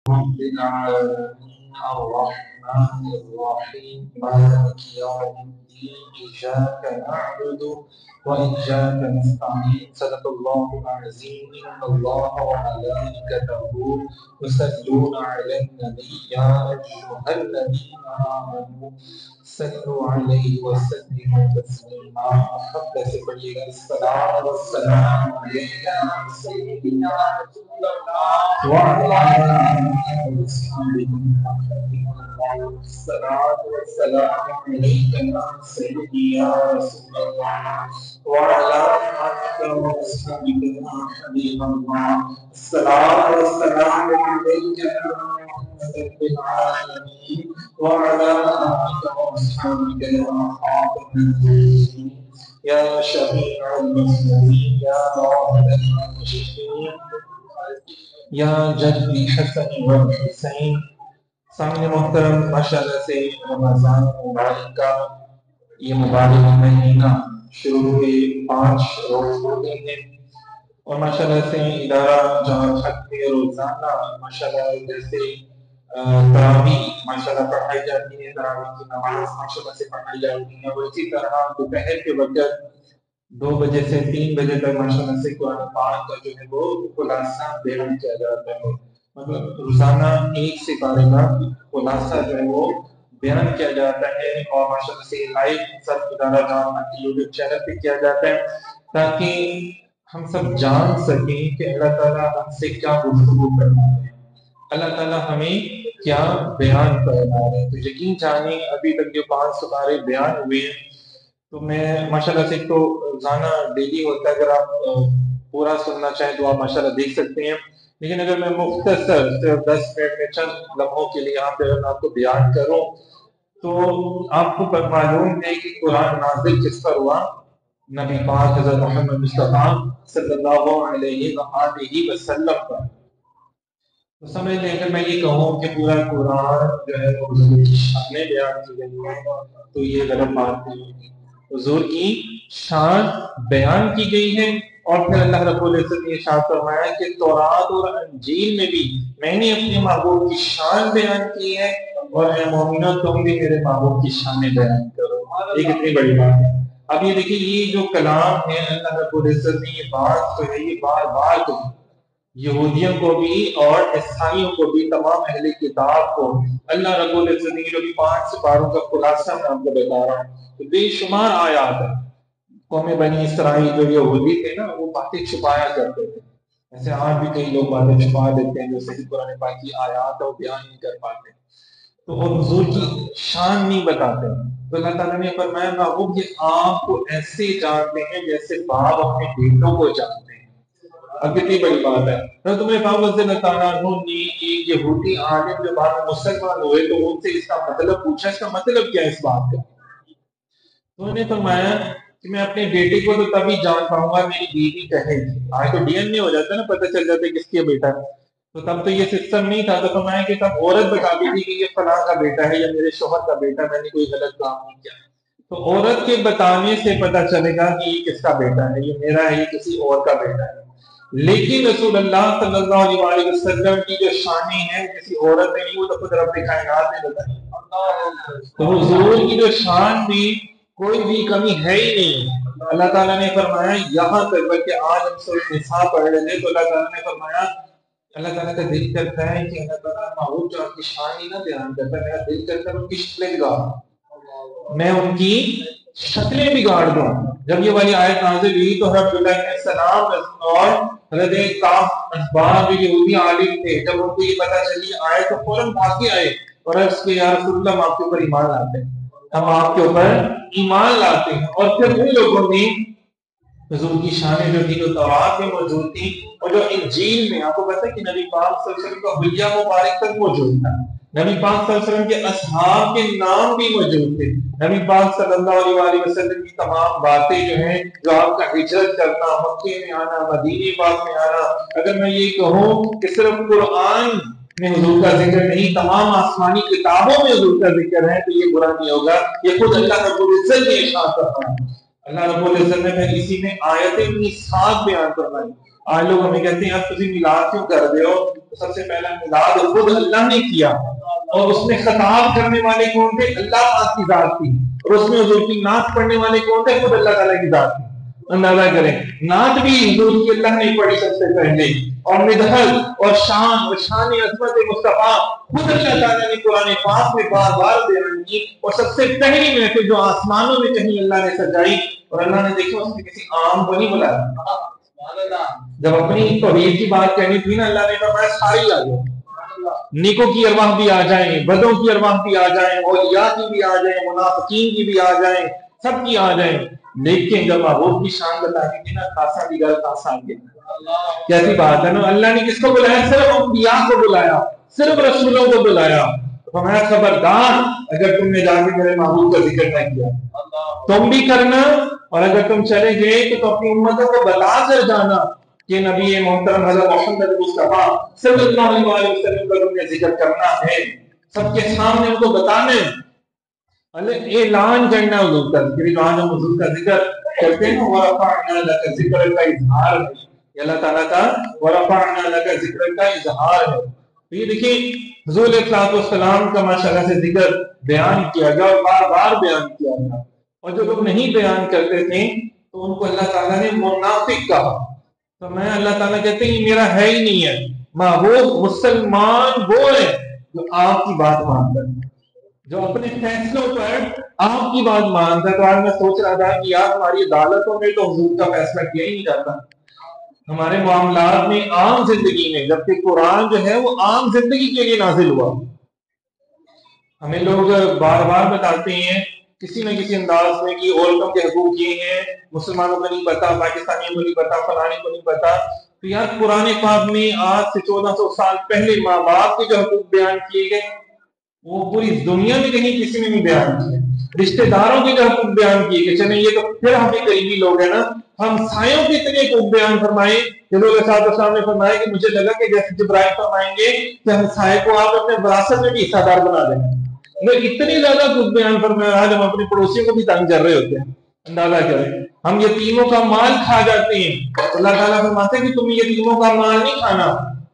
رب العالمين الرحمن الرحيم مالك يوم الدين إياك نعبد وإياك نستعين صدق الله العظيم إن الله وملائكته يصلون على النبي يا أيها الذين آمنوا صلوا عليه وسلموا تسليما محمد سے پڑھیے الصلاۃ والسلام عليك يا سيدنا رسول الله وعلى آله وصحبه الصلاة والسلام عليك يا سيدي يا رسول الله وعلى آله وصحبه يا حبيب الله الصلاة والسلام عليك يا رب العالمين وعلى آله وصحبه يا خاتم النبيين يا شفيع المسلمين يا راحم المشركين یا جدی حسن و حسین. سامنے محترم ماشاءاللہ سے رمضان مبارک کا یہ مبارک مہینہ شروع ہوئے 5 روز ہو گئے ہیں اور ماشاءاللہ سے ادارہ جہاں خط میں روزانہ ماشاءاللہ جیسے تراویح ماشاءاللہ پڑھائی جاتی ہے، تراویح کی نماز ماشاءاللہ سے پڑھائی جاتی ہے، اور اسی طرح دوپہر کے وقت 2 بجے سے 3 بجے تک ماشاءاللہ سے قرآن پاک کا جو ہے وہ خلاصہ بیان کیا جاتا ہے. مطلب روزانہ ایک سپارے کا خلاصہ جو ہے وہ بیان کیا جاتا ہے اور ماشاءاللہ سے لائیو سب ادارہ جہاں یوٹیوب چینل پہ کیا جاتا ہے تاکہ ہم سب جان سکیں کہ اللہ تعالیٰ ہم سے کیا گفتگو کرنا ہے، اللہ تعالیٰ ہمیں کیا بیان کرنا ہے. تو یقین جانیں ابھی تک جو 5 سپارے بیان ہوئے ہیں تو میں ماشاءاللہ سے تو روزانہ ڈیلی ہوتا ہے، اگر آپ پورا سننا چاہیں تو آپ ماشاءاللہ دیکھ سکتے ہیں، لیکن اگر میں مختصر صرف 10 منٹ میں چند لمحوں کے لیے یہاں پہ اگر میں آپ کو بیان کروں تو آپ کو معلوم ہے کہ قرآن نازل کس پر ہوا؟ نبی پاک حضرت محمد مصطفیٰ صلی اللہ علیہ وآلہ وسلم پر. تو سمجھ لیں اگر میں یہ کہوں کہ پورا قرآن جو ہے وہ حضور کی شانیں بیان کی گئی ہیں تو یہ غلط بات نہیں ہوگی. حضور کی شان بیان کی گئی ہے اور پھر اللہ رب العزت نے ارشاد فرمایا کہ تورات اور انجیل میں بھی میں نے اپنے محبوب کی شان بیان کی ہے اور اے مومنو تم بھی میرے محبوب کی شانیں بیان کرو. یہ کتنی بڑی بات ہے. اب یہ دیکھیں یہ جو کلام ہے اللہ رب العزت نے یہ بات تو ہے یہ بار بار کہی یہودیوں کو بھی اور عیسائیوں کو بھی، تمام اہل کتاب کو اللہ رب العزت نے جو 5 سپاروں کا خلاصہ میں آپ کو بتا رہا ہوں تو بے شمار آیات ہیں. قوم بنی اسرائیل جو یہودی تھے نا وہ باتیں چھپایا کرتے تھے، ایسے آج بھی کئی لوگ باتیں چھپا دیتے ہیں جو صحیح قرآن پاک کی آیات اور بیان نہیں کر پاتے تو وہ حضور کی شان نہیں بتاتے. تو اللہ تعالیٰ نے فرمایا محبوب یہ آپ کو ایسے جانتے ہیں جیسے باپ اپنے بیٹوں کو جانتے ہیں. اب کتنی بڑی بات ہے. حضرت عمر فاروق رضی اللہ تعالیٰ عنہ نے ایک یہودی عالم جو بعد میں مسلمان ہوئے تو ان سے اس کا مطلب پوچھا، اس کا مطلب کیا ہے اس بات کا؟ تو انہوں نے فرمایا کہ میں اپنے بیٹے کو تو تبھی جان پاؤں گا میری بیوی کہے گی. آج تو ڈی این اے ہو جاتا ہے نا، پتہ چل جاتا ہے کس کی بیٹا ہے. تو تب تو یہ سسٹم نہیں تھا. تو فرمایا کہ تب عورت بتاتی تھی کہ یہ فلاں کا بیٹا ہے یا میرے شوہر کا بیٹا، میں نے کوئی غلط کام نہیں کیا. تو عورت کے بتانے سے پتہ چلے گا کہ یہ کس کا بیٹا ہے، یہ میرا ہے، یہ کسی اور کا بیٹا ہے. لیکن رسول اللہ صلی اللہ علیہ وسلم کی جو شانیں ہیں کسی عورت نے نہیں، وہ تو خود رب کائنات نے بتائی. تو حضور کی جو شان میں کوئی بھی کمی ہے ہی نہیں. اللہ تعالیٰ نے فرمایا یہاں تک، بلکہ آج ہم سورۃ النساء پڑھ رہے تھے تو اللہ تعالیٰ نے فرمایا، اللہ تعالیٰ کا دل کرتا ہے کہ اللہ تعالیٰ محبوب جو آپ کی شان ہی نہ بیان کرتا ہے، میرا دل کرتا ہے ان کی شکلیں بگاڑ، میں ان کی شکلیں بگاڑ دوں. جب یہ والی آیت نازل ہوئی تو حضرت عبداللہ علیہ السلام اور حضرت کعب احبار جو یہودی عالم تھے جب ان کو یہ پتہ چلی آئے تو فوراً بھاگ کے آئے اور عرض کہ یا رسول اللہ ہم آپ کے اوپر ایمان لاتے ہیں، ہم آپ کے اوپر ایمان لاتے ہیں. اور پھر ان لوگوں نے حضور کی شانیں جو تھی جو تورات میں موجود تھی اور جو انجیل میں، آپ کو پتہ ہے کہ نبی پاک صلی اللہ علیہ وسلم کا حلیہ مبارک تک موجود تھا، نبی پاک صلی اللہ علیہ وسلم کے اصحاب کے نام بھی موجود تھے، نبی پاک صلی اللہ علیہ وسلم کی تمام باتیں جو ہیں، جو آپ کا ہجرت کرنا، مکے میں آنا، مدینے پاک میں آنا. اگر میں یہ کہوں کہ صرف قرآن میں حضور کا ذکر نہیں، تمام آسمانی کتابوں میں حضور کا ذکر ہے تو یہ برا نہیں ہوگا. یہ خود اللہ رب العزت نے ارشاد فرمایا. اللہ رب العزت نے اسی میں آیت میثاق بیان فرمائی. آج لوگ ہمیں کہتے ہیں آپ تم میلاد کیوں کر رہے ہو؟ تو سب سے پہلا میلاد خود اللہ نے کیا، اور اس میں خطاب کرنے والے کون تھے؟ اللہ پاک کی ذات تھی، اور اس میں حضور کی نعت پڑھنے والے کون تھے؟ خود اللہ تعالیٰ کی ذات تھی۔ اندازہ کریں، نعت بھی حضور کی اللہ نے پڑھی سب سے پہلے، اور مدحل اور شان عظمت مصطفیٰ خود اللہ تعالیٰ نے قرآن پاک میں بار بار بیان کی، اور سب سے پہلی محفل جو آسمانوں میں کہیں اللہ نے سجائی، اور اللہ نے دیکھو اس میں کسی عام کو نہیں بلایا۔ جب اپنی توحید کی بات کہنی تھی نا، اللہ نے فرمایا ساری آ جائیں، نیکوں کی ارواح بھی آ جائیں، بدوں کی ارواح بھی آ جائیں، اولیاء کی بھی آ جائیں، منافقین کی بھی آ جائیں، سب کی آ جائیں، لیکن جب محبوب کی شان بتانی تھی نا، خاصا بھی گل خاصا آگے۔ کیسی بات ہے نا، اللہ نے کس کو بلایا؟ صرف انبیاء کو بلایا، صرف رسولوں کو بلایا۔ فرمایا خبردار اگر تم نے جا کے میرے محبوب کا ذکر نہ کیا، تم بھی کرنا، اور اگر تم چلے گئے تو اپنی امتوں کو بتا کر جانا کہ نبی محترم حضرت محمد مصطفیٰ صلی اللہ علیہ وسلم کا تم نے ذکر کرنا ہے، سب کے سامنے ان کو بتانا ہے، اعلان کرنا حضور کا ذکر۔ جو آج ہم حضور کا ذکر کرتے ہیں وَرَفَعْنَا لَكَ ذِكْرَكَ کا اظہار ہے، یہ اللہ تعالیٰ کا وَرَفَعْنَا لَكَ ذِكْرَكَ کا اظہار ہے۔ تو یہ دیکھیں حضور علیہ الصلوۃ والسلام کا ماشاءاللہ سے ذکر بیان کیا گیا، اور بار بار بیان کیا گیا، اور جو لوگ نہیں بیان کرتے تھے تو ان کو اللہ تعالیٰ نے منافق کہا۔ تو میں اللہ تعالیٰ کہتے ہیں یہ میرا ہے ہی نہیں ہے۔ محبوب مسلمان وہ ہے جو آپ کی بات مانتا ہے، جو اپنے فیصلوں پر آپ کی بات مانتا ہے۔ تو آج میں سوچ رہا تھا کہ یار ہماری عدالتوں میں تو حضور کا فیصلہ کیا ہی نہیں جاتا، ہمارے معاملات میں، عام زندگی میں، جبکہ قرآن جو ہے وہ عام زندگی کے لیے نازل ہوا۔ ہمیں لوگ بار بار بتاتے ہیں کسی نہ کسی انداز میں کہ عورتوں کے حقوق یہ ہیں، مسلمانوں کو نہیں پتا، پاکستانیوں کو نہیں پتا، فلانے کو نہیں پتا۔ تو یار قرآن پاک میں آج سے 1400 سال پہلے ماں باپ کے جو حقوق بیان کیے گئے وہ پوری دنیا میں کہیں کسی نے نہیں بیان کیے۔ رشتہ داروں کے جو حقوق بیان کیے گئے، چلیں یہ تو پھر ہم بھی قریبی لوگ ہیں نا، ہمسایوں کے اتنے حقوق بیان فرمائے کہ حضور علیہ السلام نے فرمایا کہ مجھے لگا کہ جیسے جبرائیل فرمائیں گے کہ ہمسائے کو آپ اپنے وراثت میں بھی حصہ دار بنا دیں، اتنی زیادہ حقوق بیان فرمایا، آج ہم اپنے پڑوسیوں کو بھی تنگ کر رہے ہوتے ہیں۔ اندازہ کریں، ہم یتیموں کا مال کھا جاتے ہیں، اللہ تعالیٰ فرماتے ہیں کہ تم یتیموں کا مال نہیں کھانا،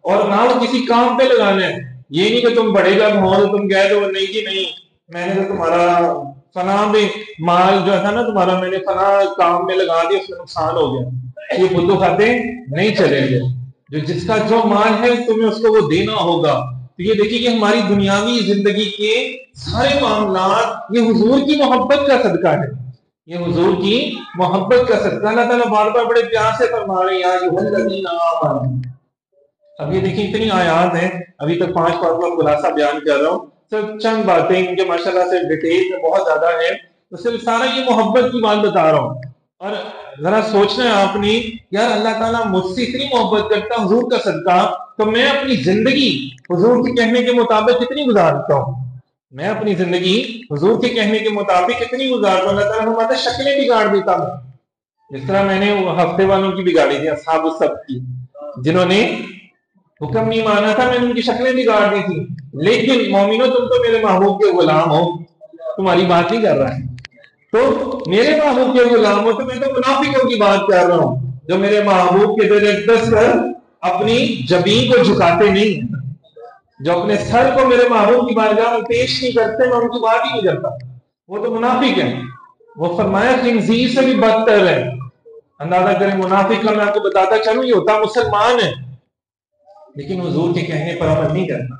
اور نہ وہ کسی کام پہ لگانا ہے۔ یہ نہیں کہ تم بڑے جب ہو تو تم کہہ دو نہیں جی نہیں، میں نے تو تمہارا فلاں میں مال جو تھا نا تمہارا، میں نے فلاں کام میں لگا دیا، اس میں نقصان ہو گیا، یہ بدو کھاتے نہیں چلیں گے۔ جو جس کا جو مال ہے تمہیں اس کو وہ دینا ہوگا۔ تو یہ دیکھیے کہ ہماری دنیاوی زندگی کے سارے معاملات یہ حضور کی محبت کا صدقہ ہے، یہ حضور کی محبت کا صدقہ۔ اللہ تعالیٰ بار بار بڑے پیار سے فرما رہے ہیں۔ اب یہ دیکھیں اتنی آیات ہیں، ابھی تک 5 بات کا خلاصہ بیان کر رہا ہوں، صرف چند باتیں کیونکہ ماشاءاللہ سے ڈیٹیل میں بہت زیادہ ہے، تو صرف سارا یہ محبت کی بات بتا رہا ہوں۔ اور ذرا سوچنا ہے آپ نے، یار اللہ تعالیٰ مجھ سے اتنی محبت کرتا حضور کا صدقہ، تو میں اپنی زندگی حضور کے کہنے کے مطابق کتنی گزارتا ہوں، میں اپنی زندگی حضور کے کہنے کے مطابق کتنی گزارتا ہوں۔ اللہ تعالیٰ فرماتا ہے شکلیں بگاڑ دیتا ہوں، جس طرح میں نے ہفتے والوں کی بگاڑی تھی، اصحاب السبت کی، جنہوں نے حکم نہیں مانا تھا، میں نے ان کی شکلیں بگاڑ دی تھی۔ لیکن مومنو تم تو میرے محبوب کے غلام ہو، تمہاری بات نہیں کر رہا ہے، تو میرے محبوب کے غلام ہو، تو میں تو منافقوں کی بات کر رہا ہوں جو میرے محبوب کے در اقدس پر اپنی جبین کو جھکاتے نہیں ہیں، جو اپنے سر کو میرے محبوب کی بارگاہ میں پیش نہیں کرتے، میں ان کی بات ہی نہیں کرتا، وہ تو منافق ہیں۔ وہ فرمایا خنزیر سے بھی بدتر ہے۔ اندازہ کریں منافق کا میں آپ کو بتاتا چلوں، یہ ہوتا مسلمان ہے لیکن حضور کے کہنے پر عمل نہیں کرتا۔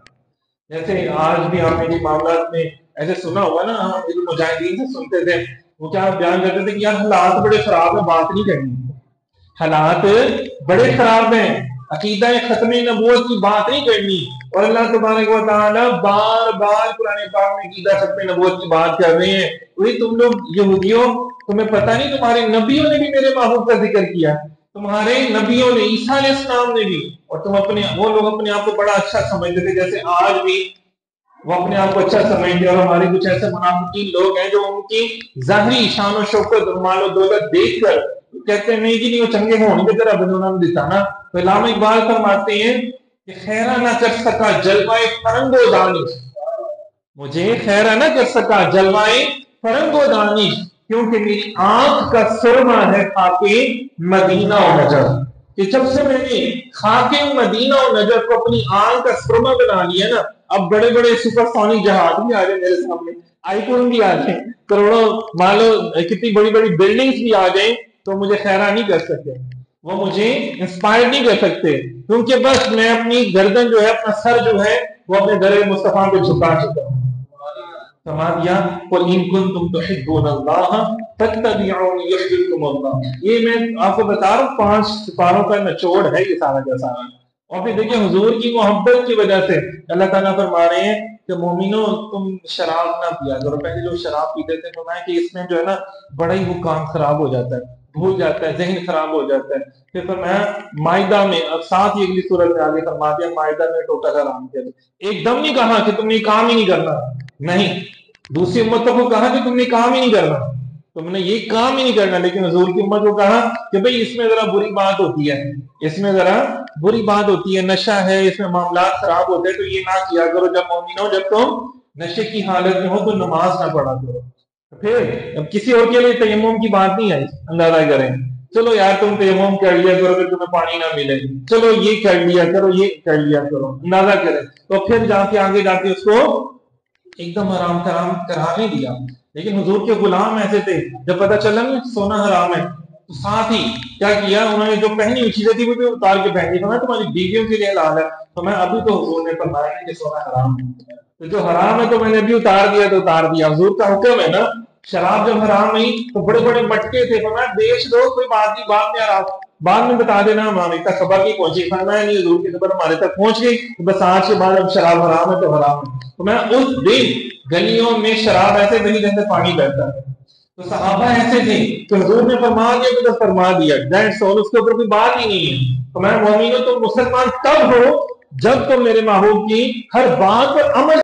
جیسے آج بھی آپ نے معاملات میں ایسے سنا ہوگا نا، ہم مجاہدین سے سنتے تھے، وہ کیا بیان کرتے تھے کہ یار حالات بڑے خراب ہیں، بات نہیں کرنی، حالات بڑے خراب ہیں، عقیدہ ختم نبوت کی بات نہیں کرنی۔ اور اللہ تبارک و تعالیٰ بار بار قرآن پاک میں عقیدہ ختم نبوت کی بات کر رہے ہیں۔ وہی تم لوگ یہودیوں، تمہیں پتہ نہیں تمہارے نبیوں نے بھی میرے محبوب کا ذکر کیا، تمہارے نبیوں نے، عیسیٰ علیہ السلام نے بھی، اور تم وہ لوگ اپنے آپ کو بڑا اچھا سمجھتے تھے، جیسے آج بھی وہ اپنے آپ کو اچھا سمجھتے ہیں۔ اور ہمارے کچھ ایسے منافقین لوگ ہیں جو ان کی ظاہری شان و شوکت اور مال و دولت دیکھ کر کہتے ہیں نہیں جی نہیں وہ چنگے ہوں گے، ذرا بنونا دیتا نا۔ تو علامہ اقبال فرماتے ہیں کہ خیرہ نہ کر سکا جلوائے فرنگ و دانش، مجھے خیرہ نہ کر سکا جلوائے فرنگ و دانش، کیونکہ میری آنکھ کا سرما ہے خاک مدینہ و نجف۔ کہ جب سے میں نے خاک مدینہ اور نجف کو اپنی آنکھ کا سرما بنا لیا نا، اب بڑے بڑے سپر سونک جہاز بھی آ جائیں میرے سامنے، آئی فون بھی آ جائیں، کروڑوں مان لو کتنی بڑی بڑی بلڈنگز بھی آ جائیں، تو مجھے خیرہ نہیں کر سکتے، وہ مجھے انسپائر نہیں کر سکتے، کیونکہ بس میں اپنی گردن جو ہے، اپنا سر جو ہے وہ اپنے در مصطفیٰ پہ جھکا چکا ہوں۔ فرما دیا قل ان کنتم تحبون اللہ فاتبعونی یحببکم اللہ۔ یہ میں آپ کو بتا رہا ہوں 5 سپاروں کا نچوڑ ہے یہ سارا کا سارا۔ اور پھر دیکھیں حضور کی محبت کی وجہ سے اللہ تعالیٰ فرما رہے ہیں کہ مومنو تم شراب نہ پیا کرو۔ پہلے لوگ شراب پیتے تھے، فرمایا کہ اس میں جو ہے نا بڑا ہی وہ کام خراب ہو جاتا ہے، بھول جاتا ہے، ذہن خراب ہو جاتا ہے۔ پھر فرمایا مائدہ میں، اب ساتھ ہی اگلی صورت میں آگے فرما دیا مائدہ میں ٹوٹا حرام کیا۔ ایک دم نہیں کہا کہ تم نے کام ہی نہیں کرنا، نہیں، دوسری امتوں کو کہا کہ تم نے کام ہی نہیں کرنا، تم نے یہ کام ہی نہیں کرنا، لیکن حضور کی امت کو کہا کہ بھئی اس میں ذرا بری بات ہوتی ہے، اس میں ذرا بری بات ہوتی ہے، نشہ ہے، اس میں معاملات خراب ہوتے ہیں، تو یہ نہ کیا کرو۔ جب مومنو جب تم نشے کی حالت میں ہو تو نماز نہ پڑھا کرو۔ پھر اب کسی اور کے لیے تیمم کی بات نہیں آئی، اندازہ کریں، چلو یار تم تیمم کر لیا کرو کہ تمہیں پانی نہ ملے، چلو یہ کر لیا کرو، یہ کر لیا کرو، اندازہ کریں، تو پھر جا کے آگے جا کے اس کو ایک دم حرام کرانے دیا۔ لیکن حضور کے غلام ایسے تھے، جب پتہ چلا نا سونا حرام ہے تو ساتھ ہی کیا کیا، انہوں نے جو پہنی ہوئی چیزیں تھی وہ بھی اتار کے پہن لی۔ فرمایا تمہاری بیویوں کے لیے حلال ہے، تو میں ابھی تو حضور نے فرمایا کہ سونا حرام ہے، تو جو حرام ہے تو میں نے ابھی اتار دیا تو اتار دیا، حضور کا حکم ہے نا۔ شراب جب حرام نہیں تو بڑے بڑے مٹکے تھے، فرمایا بیچ دو کوئی بات نہیں، بعد میں آرام، بعد میں بتا دینا، ہمارے تک خبر نہیں پہنچی۔ فرمایا نہیں، حضور کی خبر ہمارے تک پہنچ گئی، بس آج کے بعد اب شراب حرام ہے تو حرام ہے۔ تو میں اس دن گلیوں میں شراب ایسے نہیں جیسے پانی بہتا ہے، تو صحابہ ایسے تھے کہ حضور نے فرما دیا تو بس فرما دیا، دیٹس آل، اس کے اوپر کوئی بات ہی نہیں ہے۔ تو میں مومنو تم مسلمان تب ہو جب تم میرے محبوب کی ہر بات پر عمل